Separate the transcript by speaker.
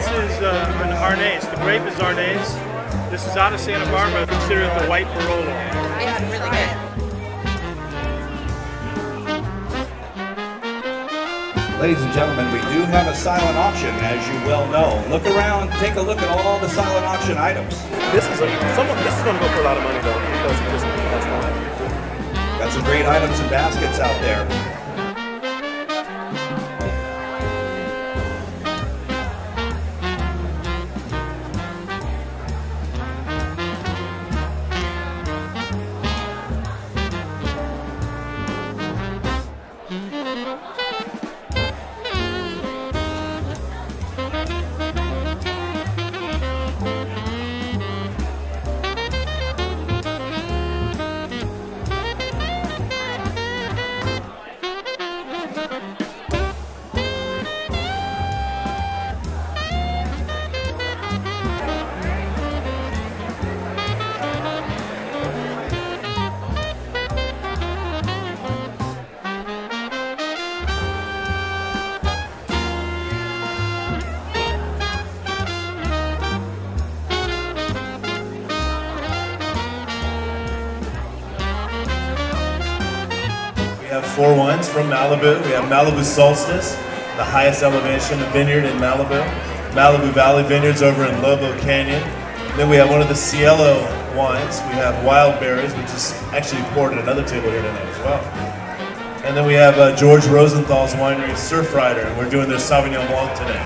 Speaker 1: This is an Arnaise. The grape is Arnaise. This is out of Santa Barbara, considered the white Barolo.
Speaker 2: Yeah, it's really good.
Speaker 3: Ladies and gentlemen, we do have a silent auction, as you well know. Look around, take a look at all the silent auction items.
Speaker 4: This is going to go for a lot of money, though, because it just that's fine.
Speaker 3: Got some great items and baskets out there.
Speaker 5: We have 4 wines from Malibu. We have Malibu Solstice, the highest elevation vineyard in Malibu. Malibu Valley Vineyards over in Lobo Canyon. Then we have one of the Cielo wines. We have Wild Berries, which is actually poured at another table here tonight as well. And then we have George Rosenthal's winery, Surf Rider, and we're doing their Sauvignon Blanc today.